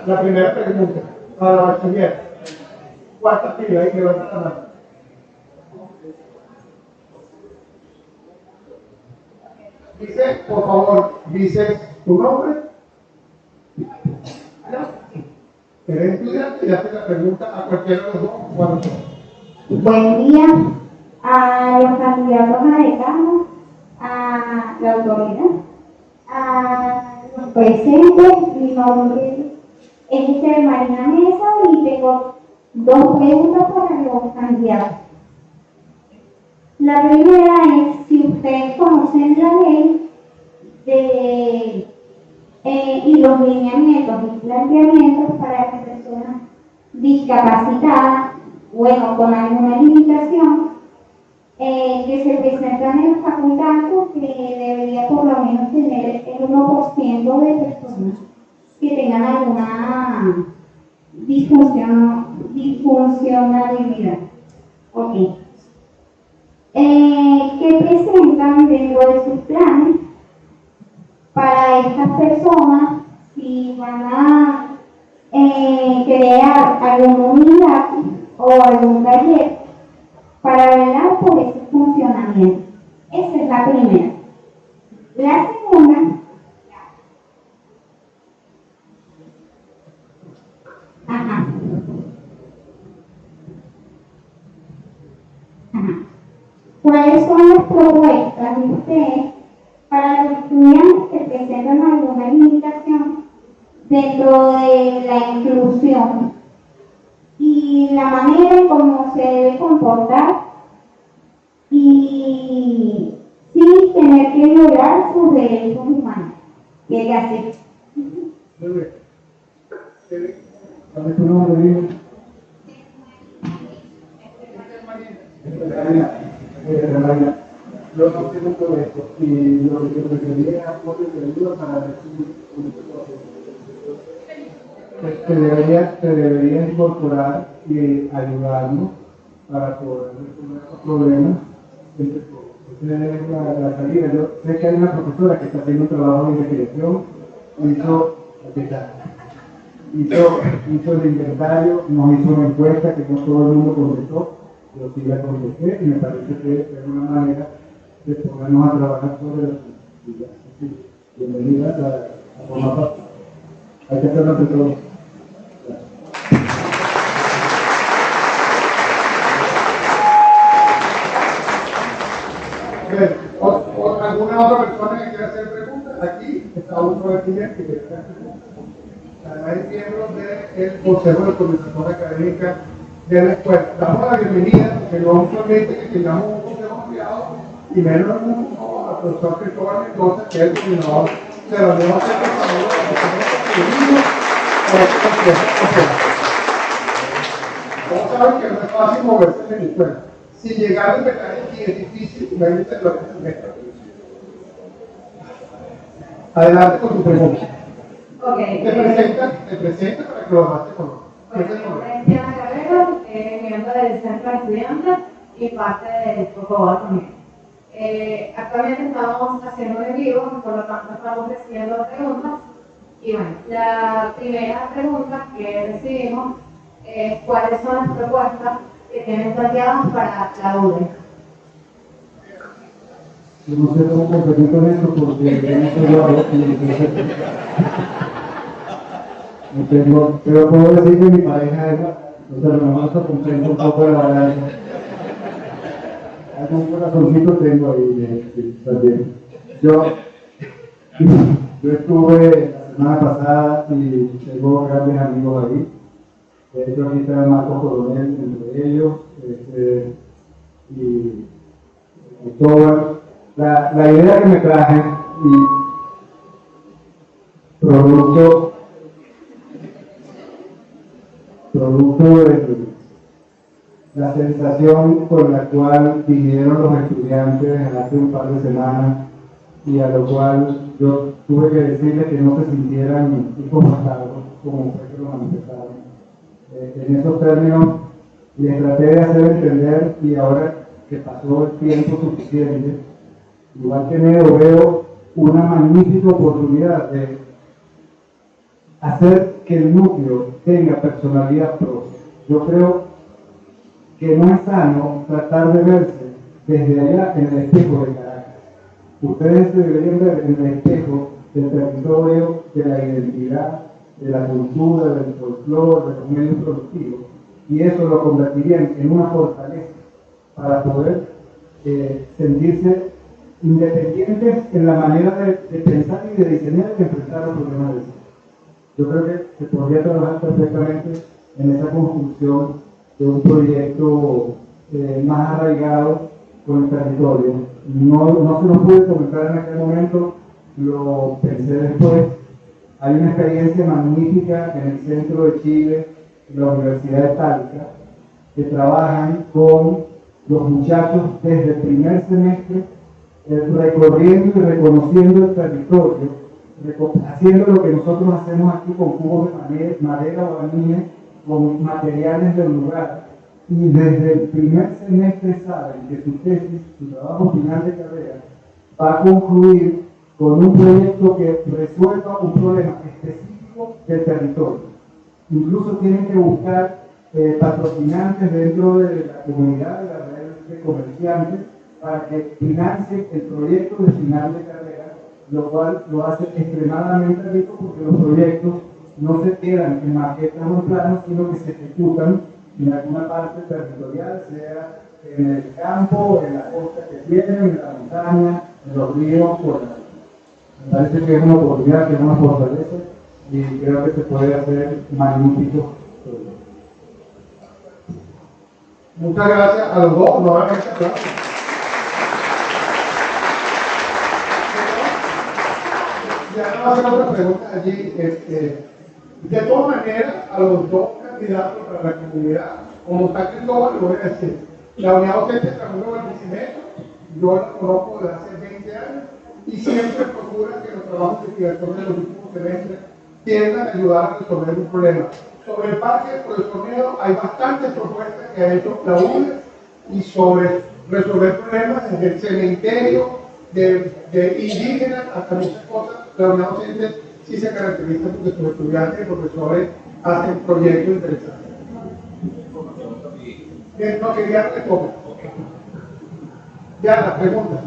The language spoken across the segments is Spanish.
La primera pregunta para la bachiller. Cuarta fila, ahí que va a estar. Dice, por favor, dice tu nombre. ¿Eres estudiante? Y hace la pregunta a cualquiera de los dos cuando sea. Buen día a los candidatos a decano, a la autoridad, a los presentes. Mi nombre es Marina Mesa y tengo dos preguntas para los candidatos. La primera es si ustedes conocen la ley y los lineamientos y planteamientos para que personas discapacitadas, bueno, con alguna limitación, que se presentan en la facultad, que debería por lo menos tener el 1% de personas que tengan alguna disfuncionalidad. Ok. ¿Qué presentan dentro de sus planes para estas personas si van a crear alguna unidad o algún taller para velar por ese funcionamiento? Esa es la primera. La segunda, ¿cuáles son las propuestas de ustedes para los estudiantes que presentan alguna limitación dentro de la inclusión y la manera en cómo se debe comportar y sin tener que violar sus derechos humanos? ¿Qué le hace? ¿Cuál es tu nombre? Yo no tengo todo esto y lo que me quería es apoyo de ayuda para decir te deberías incorporar y ayudarnos para poder resolver estos problemas entre todos. Esa es la salida. Yo sé que hay una profesora que está haciendo un trabajo de investigación, hizo el inventario, nos hizo una encuesta que no todo el mundo contestó, pero sí la contesté y me parece que es una manera de ponernos a trabajar sobre la sensibilidad. Bienvenida a formar parte. Hay que hacerlo entre todos. ¿Alguna otra persona que quiera hacer preguntas? Aquí está otro estudiante que quiere hacer preguntas. Además es miembro del Consejo de Coordinación Académica de la escuela. Damos la bienvenida, porque no solamente que tengamos un consejo ampliado, y menos al profesor Cristóbal Mendoza, que es el coordinador de la nueva secretaría todos saben que no es fácil moverse en la escuela. Si llegar a empezar aquí es difícil, imagínate lo que es esto. Adelante con tu pregunta. Okay. Te presenta para que lo demás te conozcan. Diana Carrero, miembro del Centro de Estudiantes y parte del Cocoba también. Actualmente estamos haciendo en vivo, por lo tanto estamos recibiendo preguntas. Y bueno, la primera pregunta que recibimos es cuáles son las propuestas que tienen planteadas para la UDE. Yo no sé cómo competir con esto porque yo no soy yo, pero puedo decir que mi pareja es los hermanos comprendo un poco de la balanza. Algún corazoncito tengo ahí también. Yo estuve la semana pasada y tengo grandes amigos ahí. De hecho, aquí está Marco Coronel entre ellos y todo. La idea que me traje y producto de la sensación con la cual vinieron los estudiantes hace un par de semanas y a lo cual yo tuve que decirles que no se sintieran incomodados como fue que lo manifestaron. En esos términos les traté de hacer entender y ahora que pasó el tiempo suficiente, igual que Neo veo una magnífica oportunidad de hacer que el núcleo tenga personalidad propia. Yo creo que no es sano tratar de verse desde allá en el espejo de Caracas. Ustedes se deberían ver en el espejo del territorio, de la identidad, de la cultura, del folclore, de los medios productivos, y eso lo convertirían en una fortaleza para poder sentirse independientes en la manera de pensar y de diseñar y de enfrentar los problemas de sí. Yo creo que se podría trabajar perfectamente en esa construcción de un proyecto más arraigado con el territorio. No se nos puede comentar en aquel momento, lo pensé después. Hay una experiencia magnífica en el centro de Chile, en la Universidad de Talca, que trabajan con los muchachos desde el primer semestre, recorriendo y reconociendo el territorio, haciendo lo que nosotros hacemos aquí con cubos de madera o anillas, con materiales del lugar. Y desde el primer semestre saben que su tesis, su trabajo final de carrera, va a concluir con un proyecto que resuelva un problema específico del territorio. Incluso tienen que buscar patrocinantes dentro de la comunidad, de la red de comerciantes, para que financien el proyecto de final de carrera, lo cual lo hace extremadamente rico porque los proyectos no se quedan en maquetas o en planos, sino que se ejecutan en alguna parte territorial, sea en el campo, en la costa que tienen, en la montaña, en los ríos, por la... Me parece que es una oportunidad, que es una fortaleza y creo que se puede hacer magnífico. Muchas gracias a los dos, nuevamente. Ya no va a hacer otra pregunta allí. De todas maneras, a los dos candidatos para la comunidad, como está Cristóbal, lo voy a decir. La unidad docente Ramón Barquisimeto, yo la conozco desde hace 20 años y siempre procura que los trabajos de investigación de los últimos semestres tiendan a ayudar a resolver un problema. Sobre el parque del profesor Nieto hay bastantes propuestas que ha hecho la UNED y sobre resolver problemas desde el cementerio de indígenas hasta muchas cosas. La unidad docente sí se caracteriza porque sus estudiantes y profesores hacen proyectos interesantes. Bien, no quería responder. Ya, la pregunta.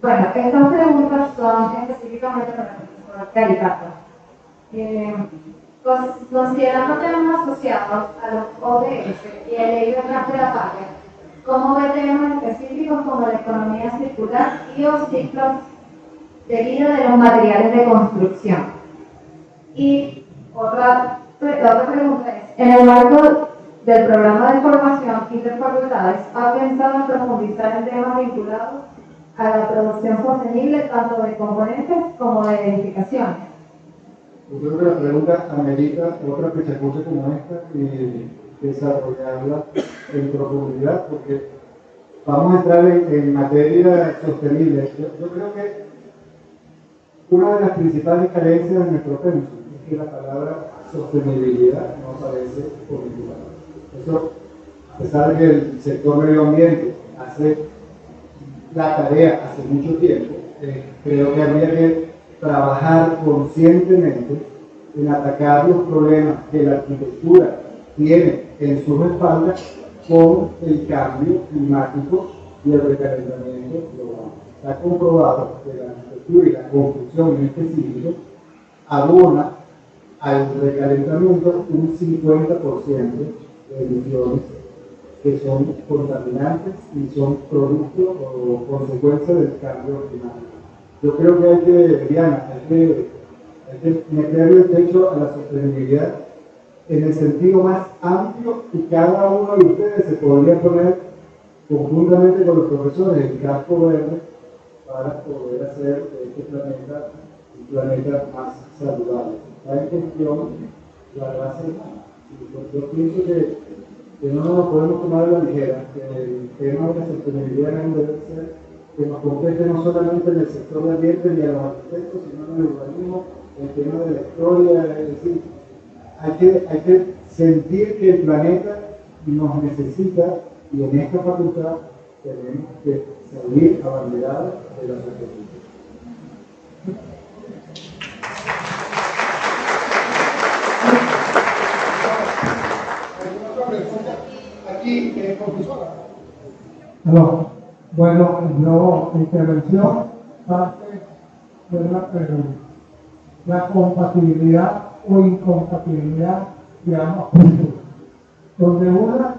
Bueno, estas preguntas son específicamente para el profesor Caricato. Considerando temas asociados a los ODS y el ley de gas de la patria, ¿cómo ve temas específicos como la economía circular y los ciclos de vida de los materiales de construcción? Y otra pregunta es, en el marco del programa de formación interfacultades, ¿ha pensado en profundizar en temas vinculados a la producción sostenible tanto de componentes como de edificaciones? Yo creo que la pregunta amerita otra fechacucha como esta y desarrollarla en profundidad, porque vamos a entrar en materia sostenible. Yo creo que una de las principales carencias de nuestro pensum es que la palabra sostenibilidad no aparece por ningún lado. Eso, a pesar de que el sector medio ambiente hace la tarea hace mucho tiempo, creo que habría que trabajar conscientemente en atacar los problemas que la arquitectura tiene en sus espaldas con el cambio climático y el recalentamiento global. Está comprobado que la arquitectura y la construcción en específico abona al recalentamiento un 50% de emisiones que son contaminantes y son producto o consecuencia del cambio climático. Yo creo que hay que meterle el pecho a la sostenibilidad en el sentido más amplio y cada uno de ustedes se podría poner conjuntamente con los profesores el casco verde para poder hacer de este planeta un planeta más saludable. Está en cuestión la raza humana. Yo pienso que no nos podemos tomar a la ligera, que el tema de la sostenibilidad no debe ser que nos compete no solamente en el sector del ambiente ni a los arquitectos, sino en el urbanismo, el tema de la historia, es decir, hay que sentir que el planeta nos necesita y en esta facultad tenemos que seguir abanderado de la sociedad. ¿Alguna otra pregunta? Aquí, profesora. No, bueno, yo, mi intervención parte de la compatibilidad o incompatibilidad de ambas posturas, donde una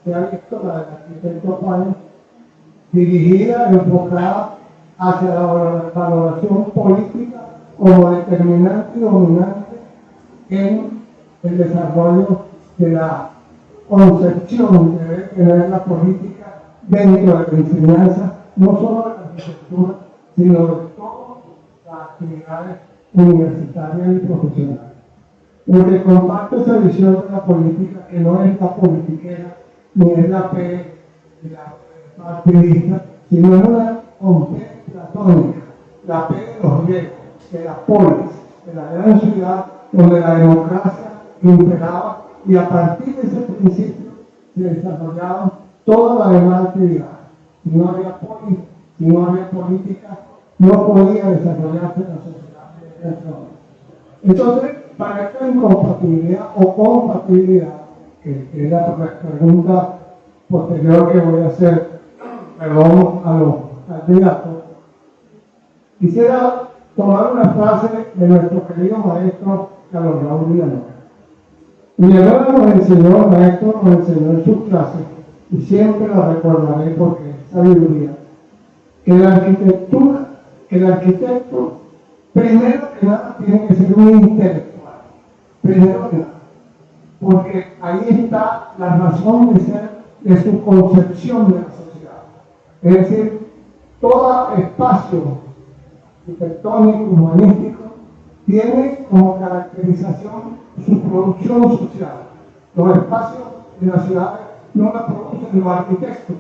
se ha visto, la del arquitecto Juan, dirigida, enfocada hacia la valoración política como determinante y dominante en el desarrollo de la concepción que debe tener la política dentro de la enseñanza, no solo de la arquitectura, sino de todas las actividades universitarias y profesionales. Porque comparto esa visión de la política que no es la politiquera, ni es la P, la partidista, sino es una P platónica, la P de los griegos, de la polis, de la gran ciudad donde la democracia imperaba, y a partir de ese principio se desarrollaban todas las demás actividades. Si no había polis, si no había política, no podía desarrollarse la sociedad. Entonces, para esta incompatibilidad o compatibilidad, que es la pregunta posterior que voy a hacer, perdón, a los candidatos, quisiera tomar una frase de nuestro querido maestro Carlos Raúl Villanueva. Villanueva nos enseñó, el maestro nos enseñó en sus clases, y siempre la recordaré porque es sabiduría, que la arquitectura, que el arquitecto, primero que nada, tiene que ser un intelectual. Primero que nada. Porque ahí está la razón de ser de su concepción de la sociedad. Es decir, todo espacio arquitectónico, humanístico, tiene como caracterización su producción social. Los espacios de la ciudad no la producen los arquitectos,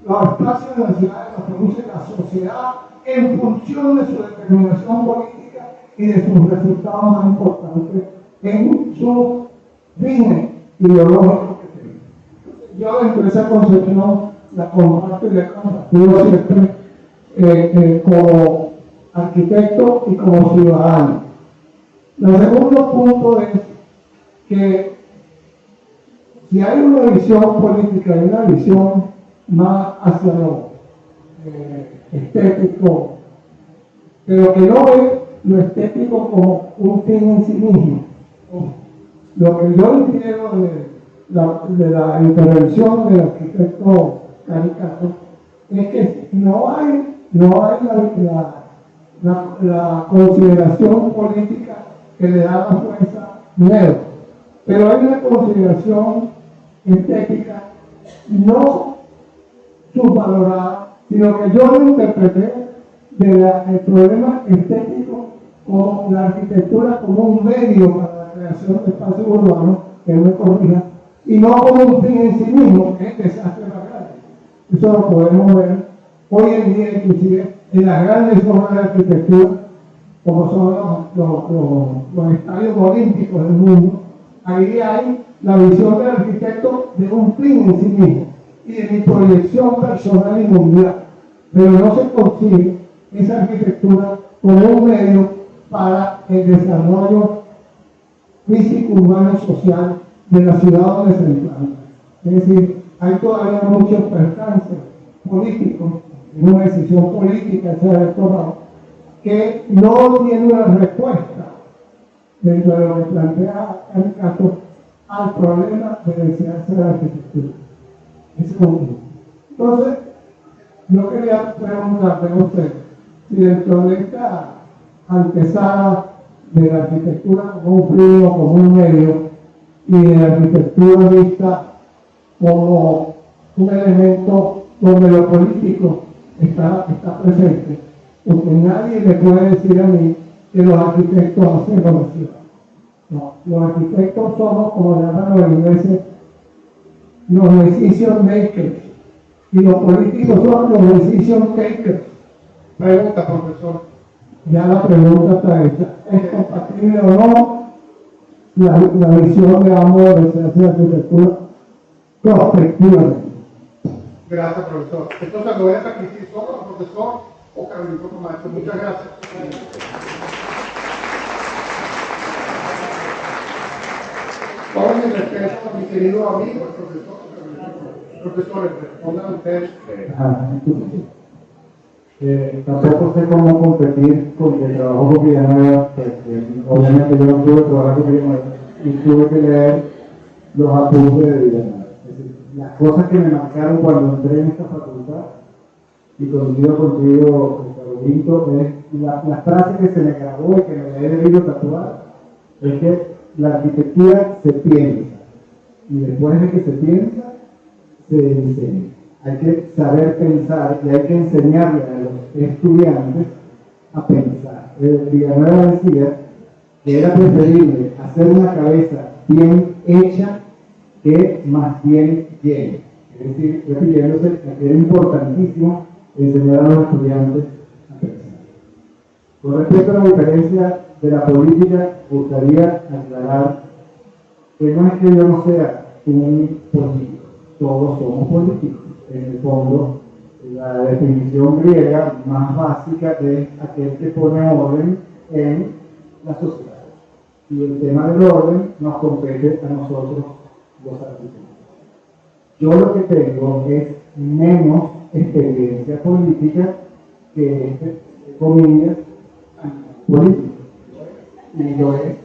los espacios de la ciudad los produce la sociedad en función de su determinación política y de sus resultados más importantes en su fines ideológicos que tiene. Yo dentro de esa concepción la comparto y la comparto siempre como arquitecto y como ciudadano. El segundo punto es que si hay una visión política y una visión más hacia lo estético, pero que no ve lo estético como un fin en sí mismo. Lo que yo entiendo de la intervención del arquitecto Caricato es que no hay la consideración política que le da la fuerza miedo, pero hay una consideración estética no subvalorada, sino que yo lo interpreté del problema estético como la arquitectura como un medio para la creación de espacios urbanos, que me corrija, y no como un fin en sí mismo, que es desastre más grande. Eso lo podemos ver hoy en día, inclusive en las grandes obras de arquitectura, como son los estadios olímpicos del mundo. Ahí hay la visión del arquitecto de un fin en sí mismo y de mi proyección personal y mundial, pero no se consigue esa arquitectura como un medio para el desarrollo físico, humano y social de la ciudad donde se implanta. Es decir, hay todavía muchos percances políticos, en una decisión política, ese electorado, que no tiene una respuesta dentro de lo que plantea el caso al problema de necesidad de la arquitectura. Ese es un punto. Entonces, yo quería preguntarle a usted si dentro de esta antesala de la arquitectura como un fin o como un medio y de la arquitectura vista como un elemento donde lo político está presente, porque nadie le puede decir a mí que los arquitectos hacen la ciudad. No, los arquitectos somos, como llaman los ingleses, los decision makers, y los políticos son los decision takers. Pregunta, profesor. Ya la pregunta está hecha. ¿Es compatible o no la visión de ambos de la arquitectura prospectivamente? Gracias, profesor. Entonces lo voy a transmitir solo al profesor o Carolito Camacho. Muchas gracias. Todo mi respeto a mi querido amigo, el profesor. Profesores, respondan ustedes. Tampoco sé cómo competir con el trabajo con Villanueva, obviamente yo no pude trabajar con Villanueva y tuve que leer los apuntes de Villanueva. Es decir, las cosas que me marcaron cuando entré en esta facultad y coincido contigo, Carolito, es la frase que se me grabó y que me la he debido tatuar, es que la arquitectura se piensa y después de que se piensa, se enseña. Hay que saber pensar y hay que enseñarle a los estudiantes a pensar. Villanueva decía que era preferible hacer una cabeza bien hecha que más bien llena. Es decir, refiriéndose a que era importantísimo enseñar a los estudiantes a pensar. Con respecto a la diferencia de la política, gustaría aclarar que no es que yo no sea un político, todos somos políticos. En el fondo, la definición griega más básica es aquel que pone orden en la sociedad. Y el tema del orden nos compete a nosotros los arquitectos. Yo lo que tengo es menos experiencia política que este, comillas, político. Y lo es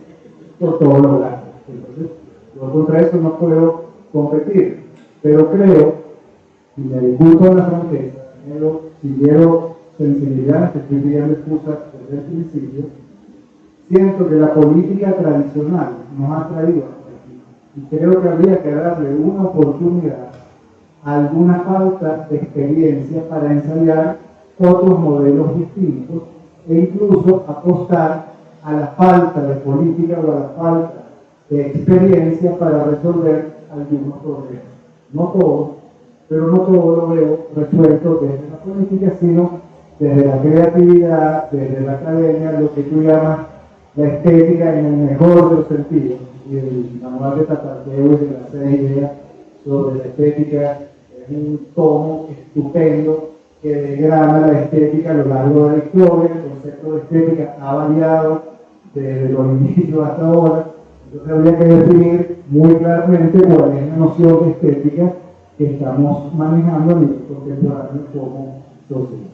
por todos los lados. Entonces, yo contra eso no puedo competir. Pero creo, y me disculpo de la franqueza, pero si quiero sensibilidad, te estoy pidiendo excusas desde el principio, siento que la política tradicional nos ha traído hasta aquí. Y creo que habría que darle una oportunidad a alguna falta de experiencia para ensayar otros modelos distintos e incluso apostar a la falta de política o a la falta de experiencia para resolver algunos problemas. No todos, pero no todo lo veo resuelto desde la política, sino desde la creatividad, desde la academia, lo que tú llamas la estética en el mejor de los sentidos. Y el manual de Tatarteo y de las 6 ideas sobre la estética es un tomo estupendo que degrana la estética a lo largo de la historia. El concepto de estética ha variado desde los inicios hasta ahora. Entonces habría que definir muy claramente cuál es la noción de estética que estamos manejando a nivel contemporáneo como sociedad.